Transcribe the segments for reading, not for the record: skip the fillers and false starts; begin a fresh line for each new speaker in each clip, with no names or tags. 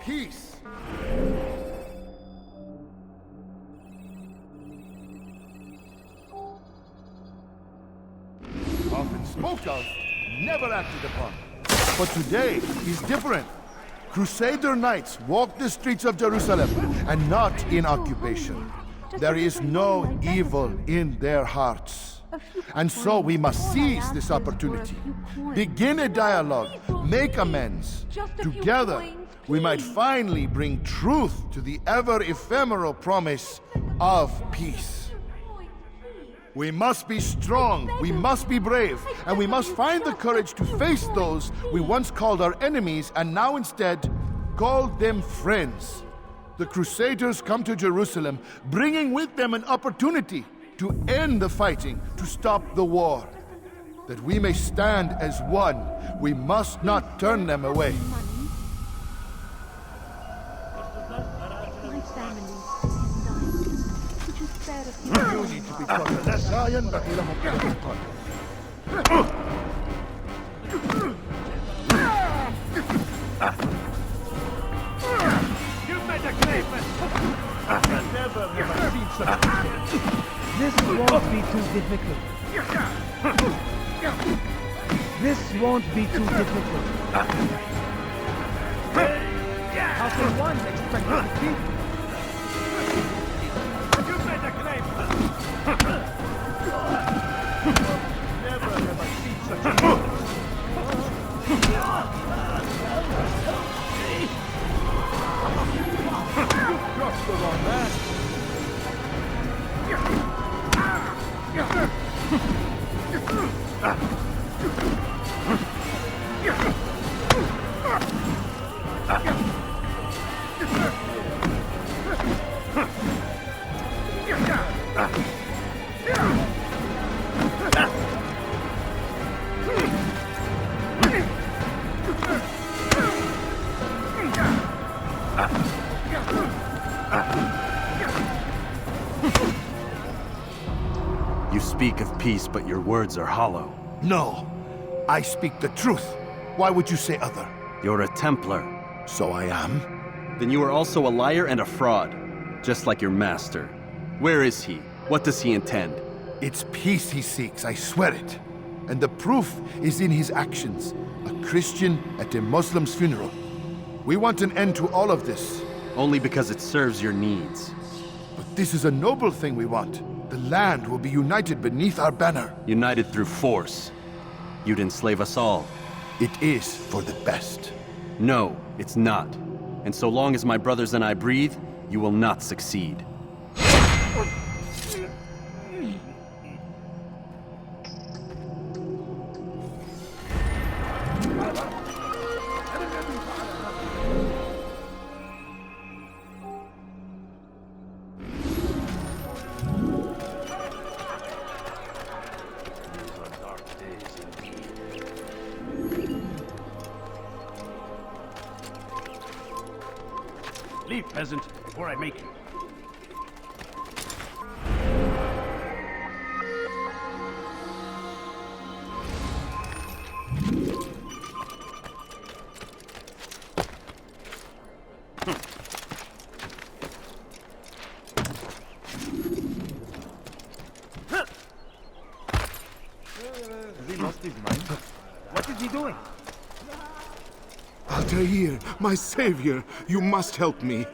peace. Often spoke of, never acted upon. But today is different. Crusader knights walk the streets of Jerusalem and not in occupation. There is no evil in their hearts. And so we must seize this opportunity. Begin a dialogue, make amends. Together, we might finally bring truth to the ever-ephemeral promise of peace. We must be strong, we must be brave, and we must find the courage to face those we once called our enemies and now instead call them friends. The Crusaders come to Jerusalem, bringing with them an opportunity to end the fighting, to stop the war. That we may stand as one, we must not turn them away.
My family is dying. Could you spare a few
You need to be taught a lesson, but you don't get it taught. You made a claim. Never have I seen such.
This won't be too difficult. This won't be too difficult. How can one expect to defeat?
You made a claim. Never have I seen such a. You crossed the wrong man.
You speak of peace, but your words are hollow.
No, I speak the truth. Why would you say other?
You're a Templar.
So I am.
Then you are also a liar and a fraud, just like your master. Where is he? What does he intend?
It's peace he seeks, I swear it. And the proof is in his actions. A Christian at a Muslim's funeral. We want an end to all of this.
Only because it serves your needs.
But this is a noble thing we want. The land will be united beneath our banner.
United through force. You'd enslave us all.
It is for the best.
No, it's not. And so long as my brothers and I breathe, you will not succeed.
Leave, peasant, before I make you.
Has he lost his mind?
What is he doing?
Altair, my savior, you must help me.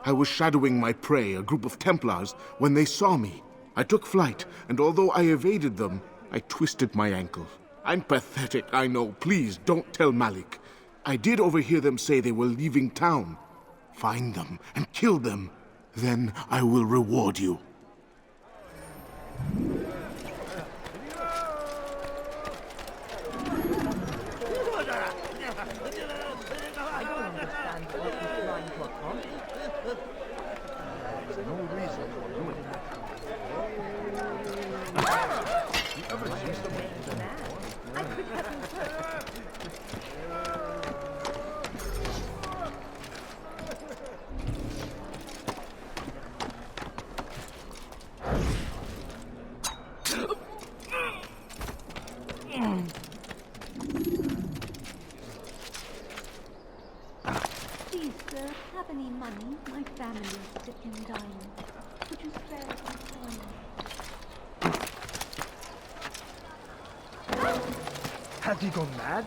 I was shadowing my prey, a group of Templars, when they saw me. I took flight, and although I evaded them, I twisted my ankle. I'm pathetic, I know. Please, don't tell Malik. I did overhear them say they were leaving town. Find them and kill them. Then I will reward you.
I don't understand what you're trying to accomplish.
There's no reason for doing that. You ever see someone?
I could have been hurt. Please, sir. family sick and dying. Could you spare some time?
Has he gone mad?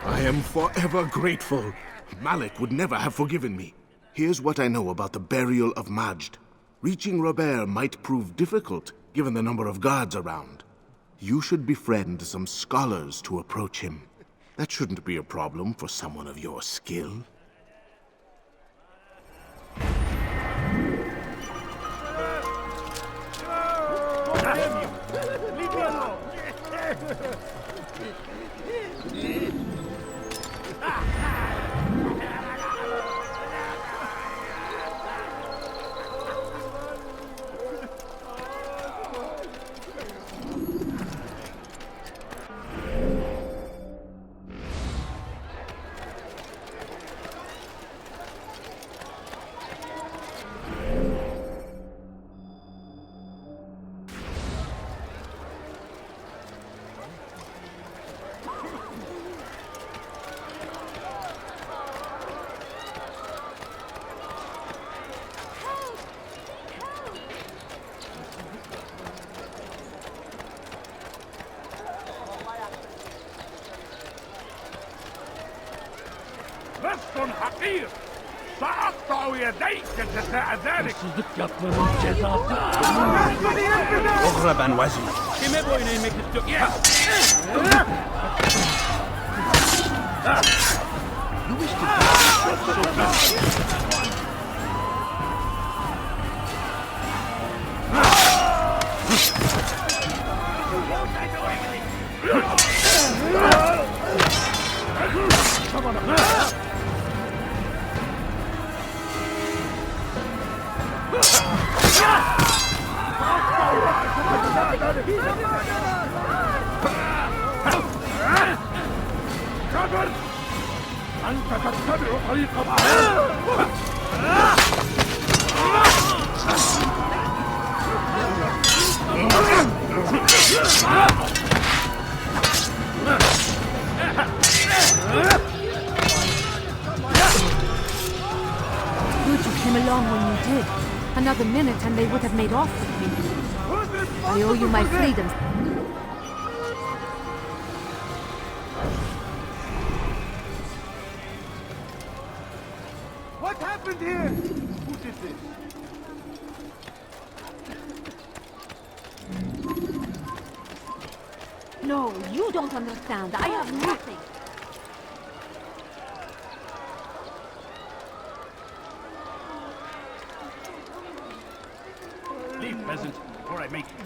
I am forever grateful. Malik would never have forgiven me. Here's what I know about the burial of Majd. Reaching Robert might prove difficult, given the number of guards around. You should befriend some scholars to approach him. That shouldn't be a problem for someone of your skill.
Leave me alone! لست حقير سأقطع يديك جزاء ذلك
اغرب عن وجهي.
أنت تتبع طريق
Good you came along when you did. Another minute and they would have made off with me. I owe you my freedom.
What happened here? Who did this?
No, you don't understand. I have nothing.
Leave, peasant, before I make you.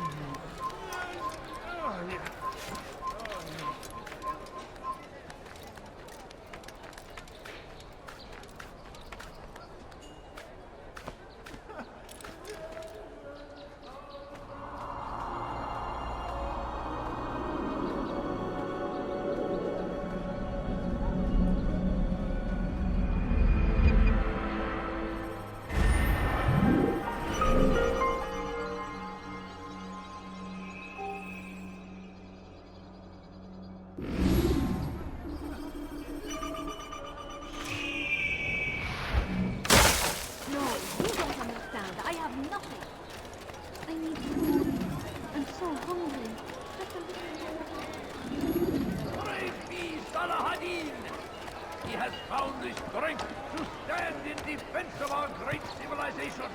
He has found the strength to stand in defense of our great civilization.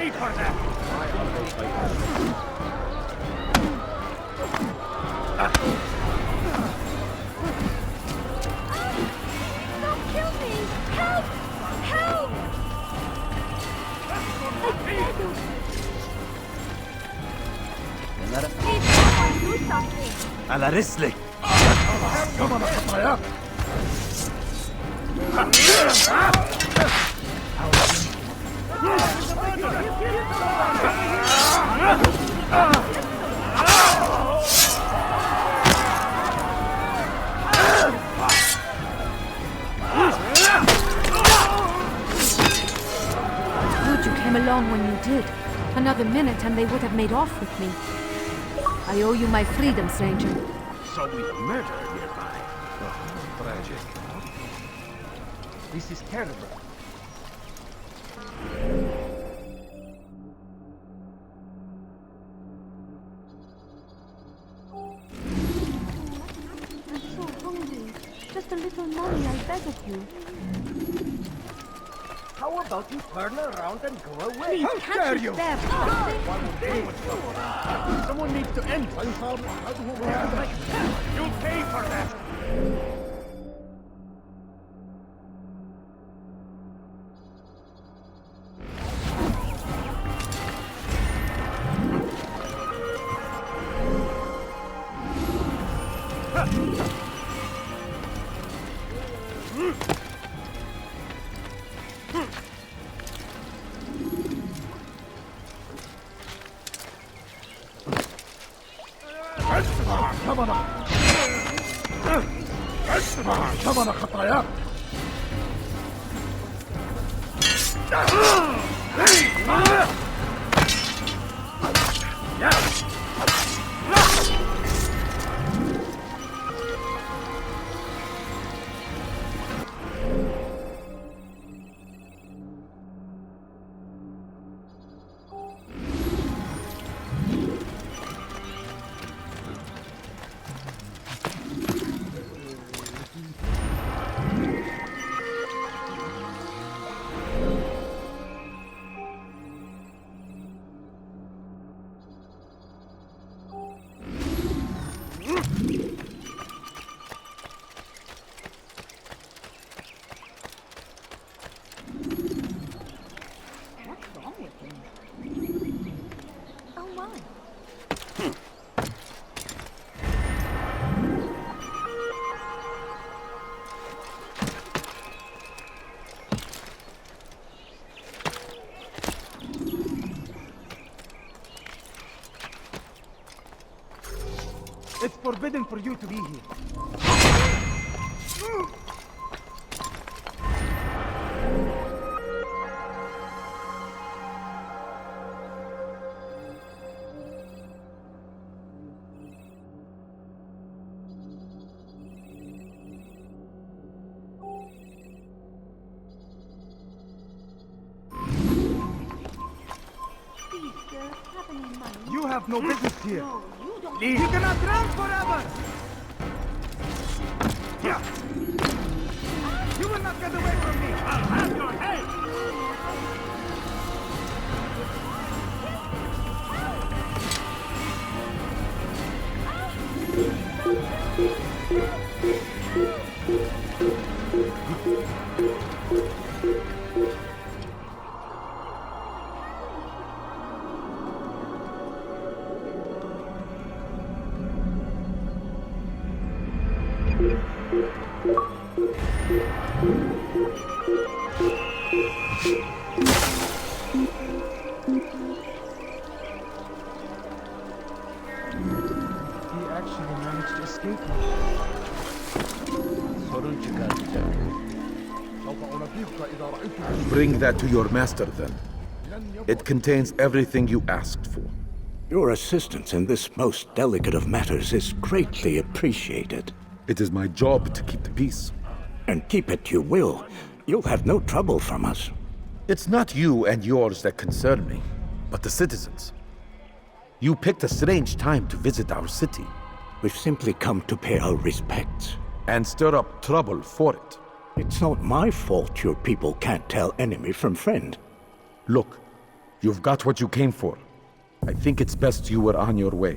pay for that!
Don't kill me! Help! Help! I beg you! Please, someone do something!
على رسلك.
Good you came along when you did. Another minute and they would have made off with me. I owe you my freedom, stranger.
So we murder nearby. Oh, tragic. This is terrible.
I'm so hungry. Just a little money, I beg of you.
How about you turn around and go away?
Please, can't you spare something?
Someone needs to end.
You'll pay for that!
ثمن خطاياك.
Oh my.
It's forbidden for you to be here.
Please, sir, have any money?
You have no business here.
No, you don't.
Leave. You cannot run forever. Yeah. You will not get away from me.
I'll have your head!
He actually managed to escape me.
Bring that to your master, then. It contains everything you asked for.
Your assistance in this most delicate of matters is greatly appreciated.
It is my job to keep the peace.
And keep it you will. You'll have no trouble from us.
It's not you and yours that concern me, but the citizens. You picked a strange time to visit our city.
We've simply come to pay our respects.
And stir up trouble for it.
It's not my fault your people can't tell enemy from friend.
Look, You've got what you came for. I think it's best you were on your way.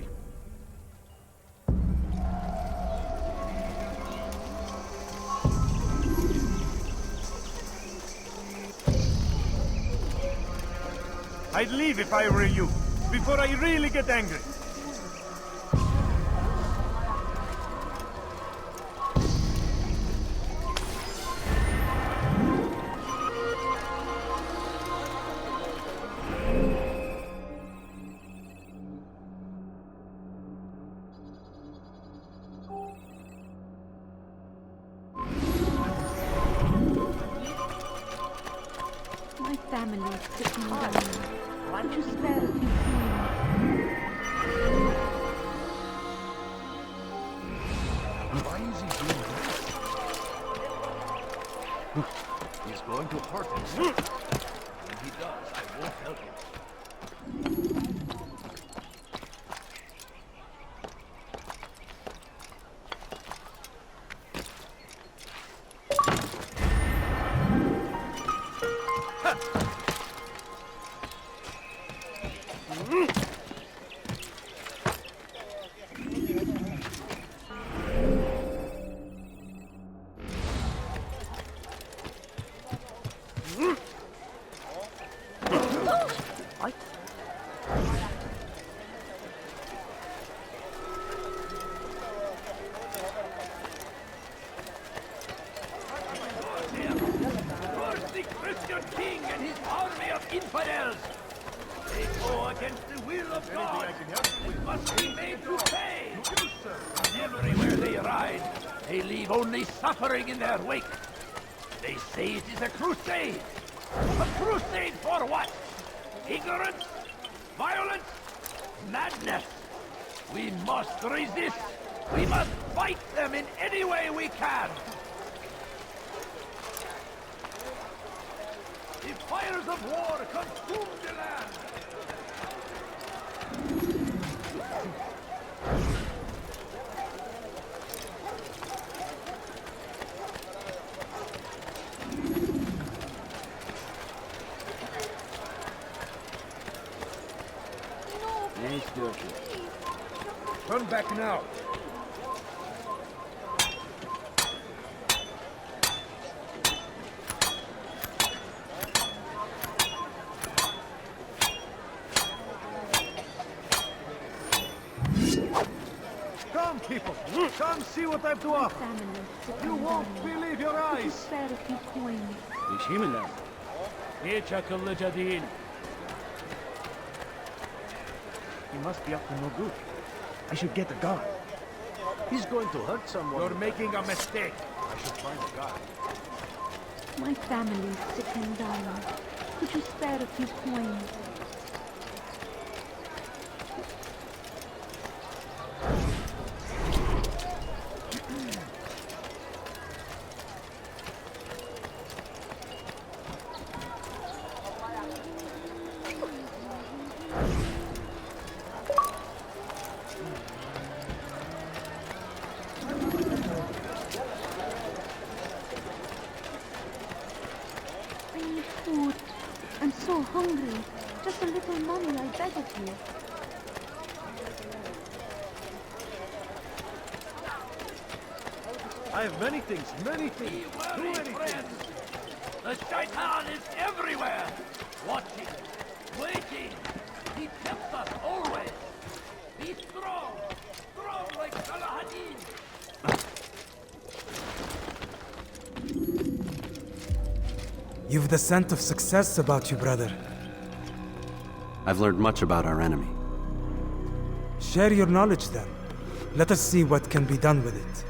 I'd leave if I were you, before I really get angry.
My family is sitting down. Could you spare a few coins?
Why is he doing this? He's going to hurt himself. When he does, I won't help him. The Christian king and his army of infidels. They go against the will of God. They must be made to pay. Everywhere they ride, they leave only suffering in their wake. They say it is a crusade. A crusade for what? Ignorance? Violence? Madness? We must resist. We must fight them in any way we can. The fires of war consume the land! Turn back now! Come, people! Come see what I have to offer!
Family sitting
You won't
down.
believe your
Could you
eyes!
spare a few coins?
He must be up to no good. I should get a guard. He's going to hurt someone. You're making a mistake. I should find a guard.
My family is sitting down. Could you spare a few coins? I need food. I'm so hungry. Just a little money, I beg of you.
I have many things, many things.
Be wary, friends! The shaitan is everywhere! Watching, waiting! He tempts us always! Be strong! Strong like Salahadin!
You've the scent of success about you, brother.
I've learned much about our enemy.
Share your knowledge then. Let us see what can be done with it.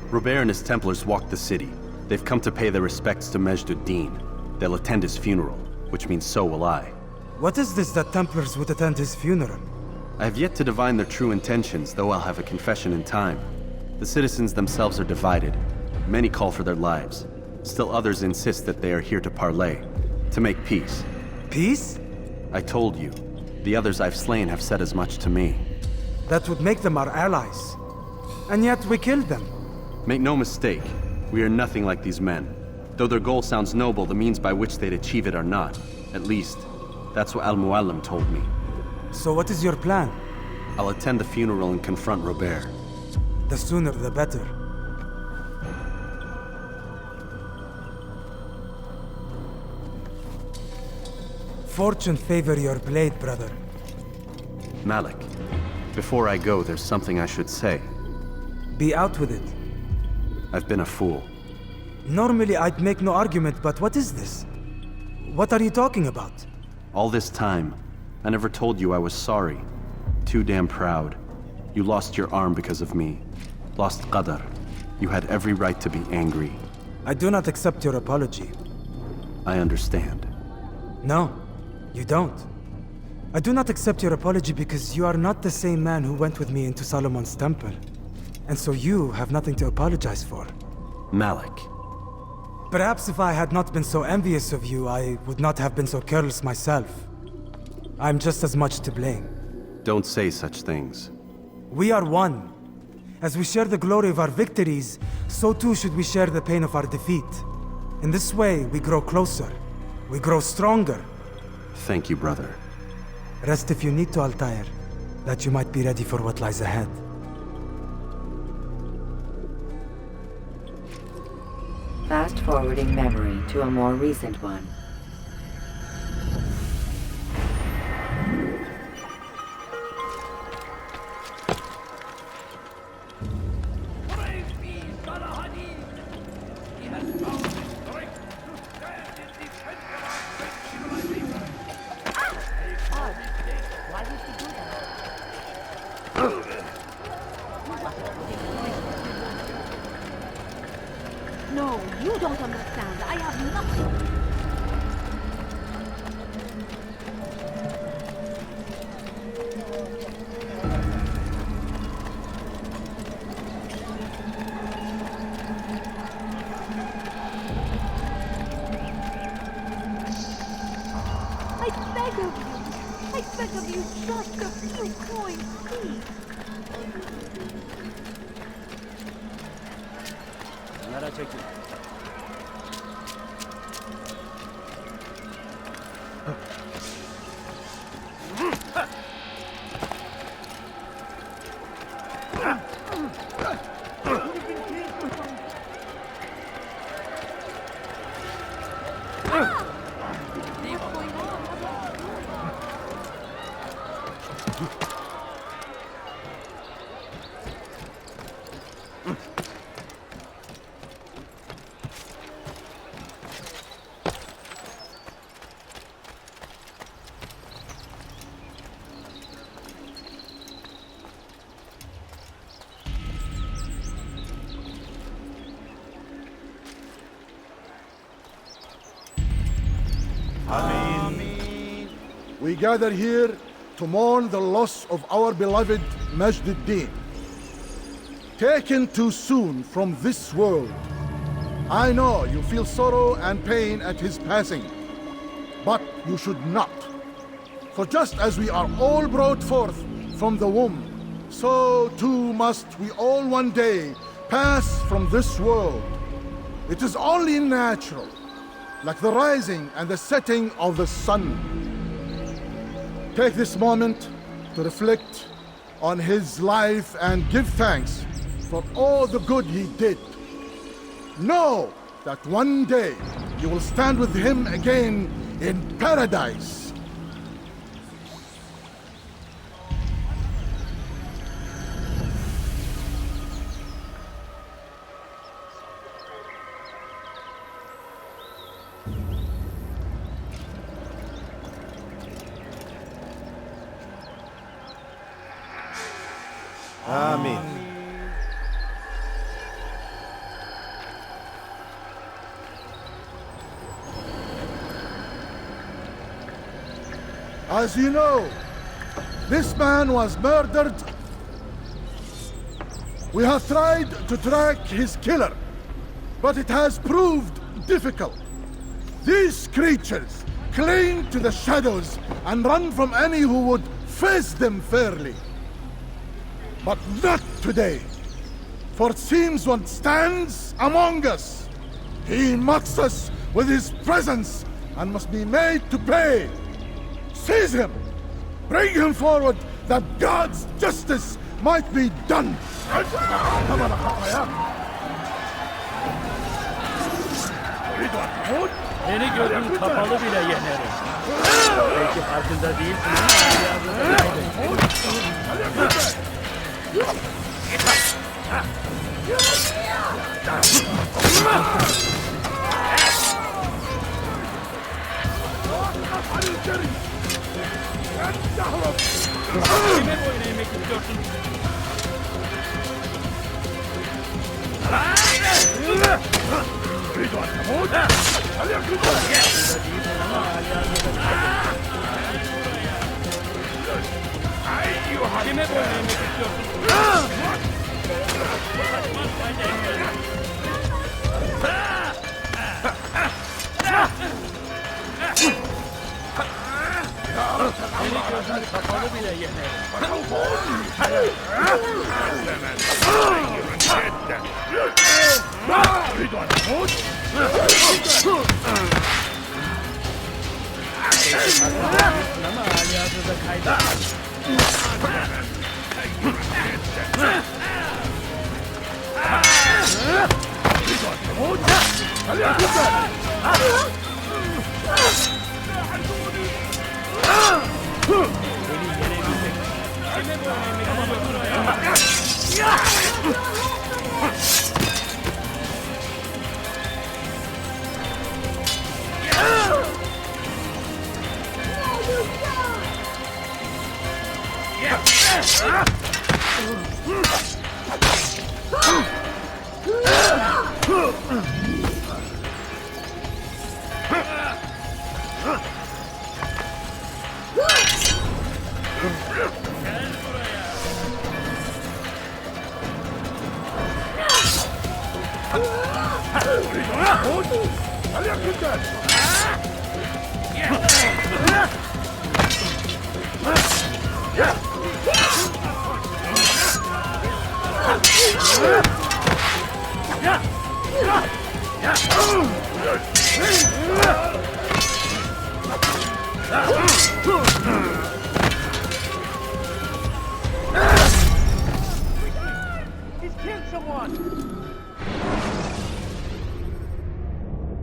Robert and his Templars walked the city. They've come to pay their respects to Majd-ud-Din. They'll attend his funeral, which means so will I.
What is this that Templars would attend his funeral?
I have yet to divine their true intentions, though I'll have a confession in time. The citizens themselves are divided. Many call for their lives. Still others insist that they are here to parley, to make peace.
Peace?
I told you. The others I've slain have said as much to me.
That would make them our allies. And yet we killed them.
Make no mistake, we are nothing like these men. Though their goal sounds noble, the means by which they'd achieve it are not. At least, That's what Al-Muallim told me.
So what is your plan?
I'll attend the funeral and confront Robert.
The sooner the better. Fortune favor your blade, brother.
Malik, before I go, there's something I should say.
Be out with it.
I've been a fool.
Normally I'd make no argument, but what is this? What are you talking about?
All this time, I never told you I was sorry. Too damn proud. You lost your arm because of me. Lost Qadar. You had every right to be angry.
I do not accept your apology.
I understand.
No, you don't. I do not accept your apology because you are not the same man who went with me into Solomon's temple. And so you have nothing to apologize for.
Malik.
Perhaps if I had not been so envious of you, I would not have been so careless myself. I'm just as much to blame.
Don't say such things.
We are one. As we share the glory of our victories, so too should we share the pain of our defeat. In this way, we grow closer. We grow stronger.
Thank you, brother.
Rest if you need to, Altair, that you might be ready for what lies ahead.
Fast-forwarding memory to a more recent one.
Praise be Salahadin! He has found the strength to stand in defense of our great civilization.
Why did you do that? No, you don't understand. I have nothing. I beg of you, just a few coins, please.
Let her take you.
We gather here to mourn the loss of our beloved Majd-ud-Din. Taken too soon from this world. I know you feel sorrow and pain at his passing, but you should not. For just as we are all brought forth from the womb, so too must we all one day pass from this world. It is only natural, like the rising and the setting of the sun. Take this moment to reflect on his life and give thanks for all the good he did. Know that one day you will stand with him again in paradise.
Amen.
As you know, this man was murdered. We have tried to track his killer, but it has proved difficult. These creatures cling to the shadows and run from any who would face them fairly. But not today, for it seems one stands among us. He mocks us with his presence and must be made to pay. Seize him! Bring him forward that God's justice might be done!
Beni gözüm kapalı bile yenerim. Belki farkında değilsin kime boyun eğmek istiyorsun? Kime boyun eğmek istiyorsun? Seni gözüm kapalı bile yenerim. Ama aliyatı da kaybettim.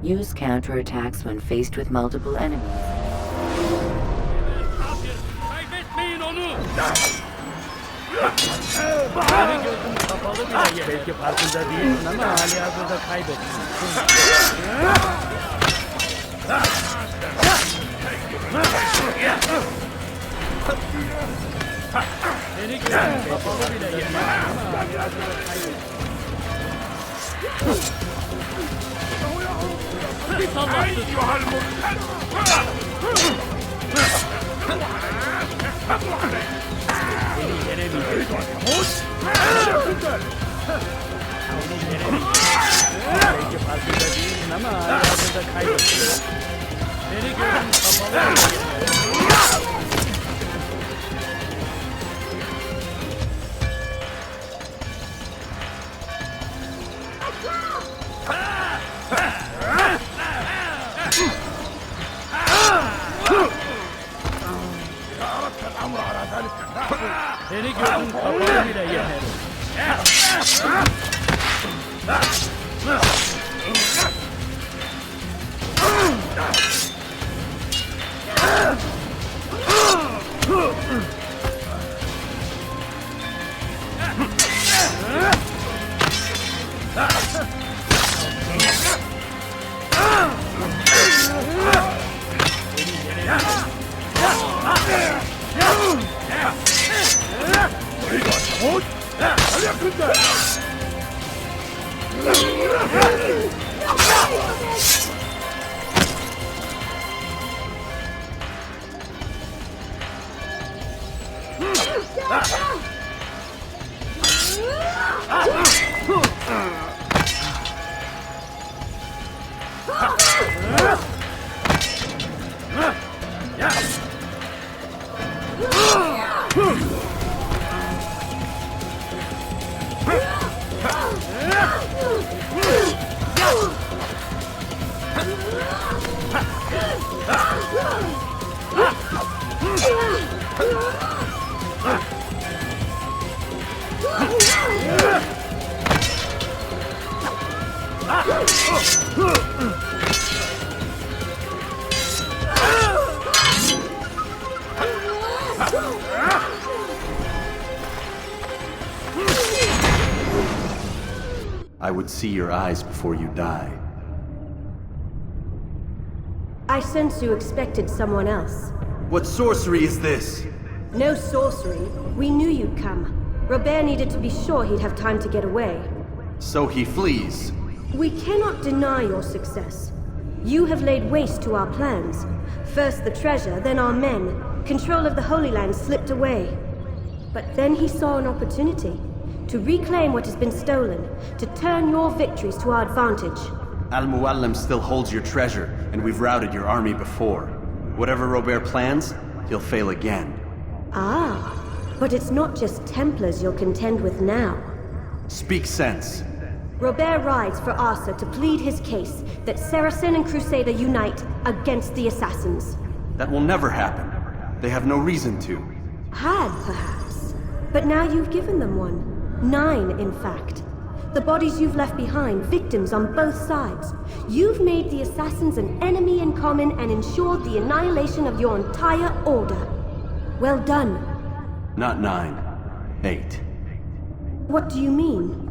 Use counterattacks when faced with multiple enemies.
Kaybetmeyin onu! Beni gözüm kapalı bile yenerim. Belki farkında değilsin ama halihazırda kaybettin. Beni gözüm kapalı bile yenerim ama halihazırda kaybettin. Bir sallarsın. Beni yenemeyeceksin. Belki farkında değilsin ama hayatında kaybettin. Beni gözüm kapalı. Seni gözüm kapalı bile yenerim.
I would see your eyes before you die.
I sense you expected someone else.
What sorcery is this?
No sorcery. We knew you'd come. Robert needed to be sure he'd have time to get away.
So he flees.
We cannot deny your success. You have laid waste to our plans. First the treasure, then our men. Control of the Holy Land slipped away. But then he saw an opportunity. To reclaim what has been stolen. To turn your victories to our advantage.
Al-Muallim still holds your treasure, and we've routed your army before. Whatever Robert plans, he'll fail again.
Ah, but it's not just Templars you'll contend with now.
Speak sense.
Robert rides for Asa to plead his case that Saracen and Crusader unite against the Assassins.
That will never happen. They have no reason to.
Had, perhaps. But now you've given them one. 9, in fact. The bodies you've left behind, victims on both sides. You've made the Assassins an enemy in common and ensured the annihilation of your entire order. Well done.
Not 9. 8.
What do you mean?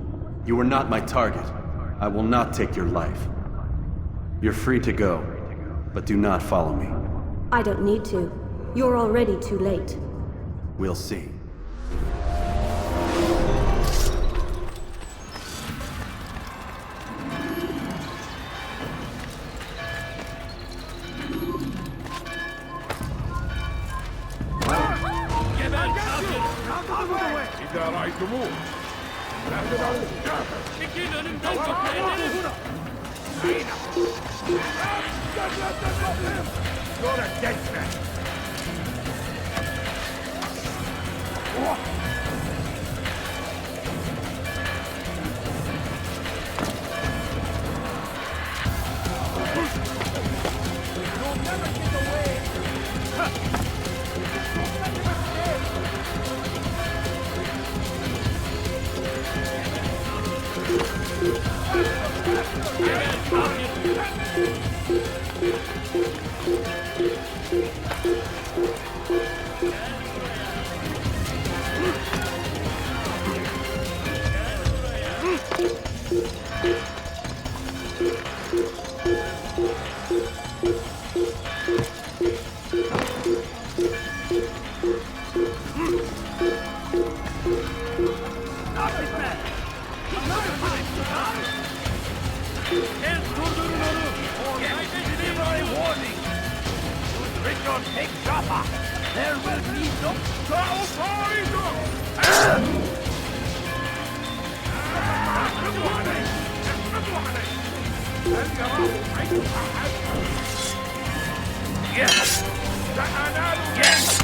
You are not my target. I will not take your life. You're free to go, but do not follow me.
I don't need to. You're already too late.
We'll see.
إذا رأيتموه çekil önümden köpeğlerim. You're a dead man. You'll never get away. There will be no Yes! Yes!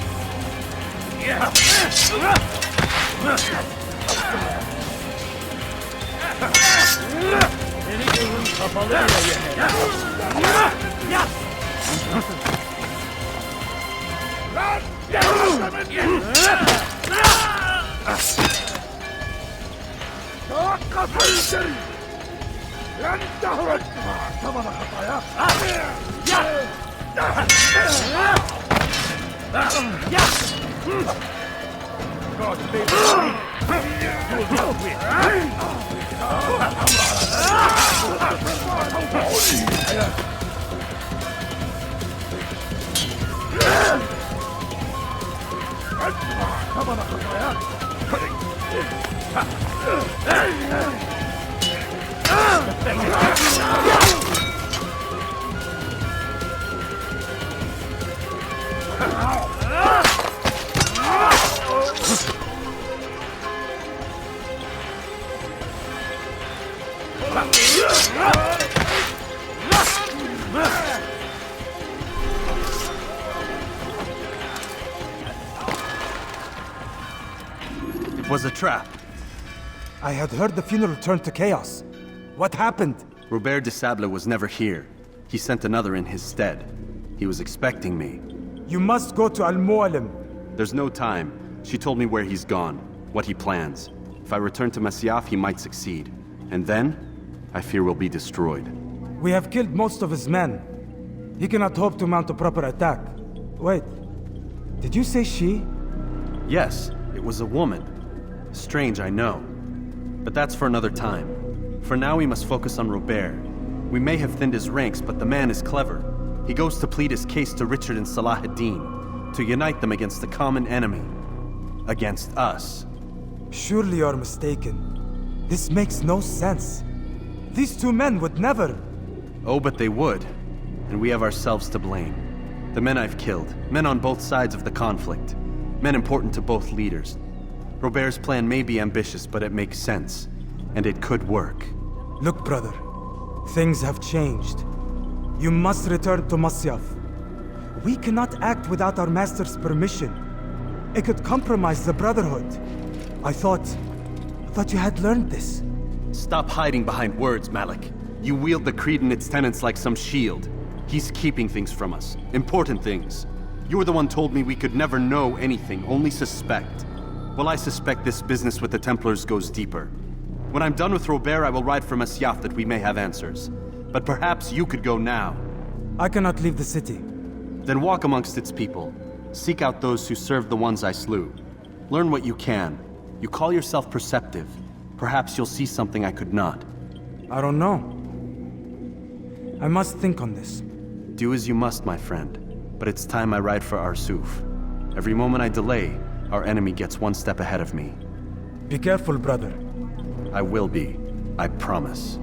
Anything kapalı
It was a trap.
I had heard the funeral turned to chaos. What happened?
Robert de Sable was never here. He sent another in his stead. He was expecting me.
You must go to Al-Mualim.
There's no time. She told me where he's gone, what he plans. If I return to Masyaf, he might succeed. And then, I fear we'll be destroyed.
We have killed most of his men. He cannot hope to mount a proper attack. Wait, did you say she?
Yes, it was a woman. Strange, I know. But that's for another time. For now, we must focus on Robert. We may have thinned his ranks, but the man is clever. He goes to plead his case to Richard and Salah ad-Din, to unite them against the common enemy. Against us.
Surely you're mistaken. This makes no sense. These two men would never...
Oh, but they would. And we have ourselves to blame. The men I've killed, men on both sides of the conflict. Men important to both leaders. Robert's plan may be ambitious, but it makes sense. And it could work.
Look, brother. Things have changed. You must return to Masyaf. We cannot act without our master's permission. It could compromise the Brotherhood. I thought you had learned this.
Stop hiding behind words, Malik. You wield the creed and its tenets like some shield. He's keeping things from us. Important things. You were the one told me we could never know anything, only suspect. Well, I suspect this business with the Templars goes deeper. When I'm done with Robert, I will ride for Masyaf that we may have answers. But perhaps you could go now.
I cannot leave the city.
Then walk amongst its people. Seek out those who served the ones I slew. Learn what you can. You call yourself perceptive. Perhaps you'll see something I could not.
I don't know. I must think on this.
Do as you must, my friend. But it's time I ride for Arsuf. Every moment I delay, our enemy gets one step ahead of me.
Be careful, brother.
I will be. I promise.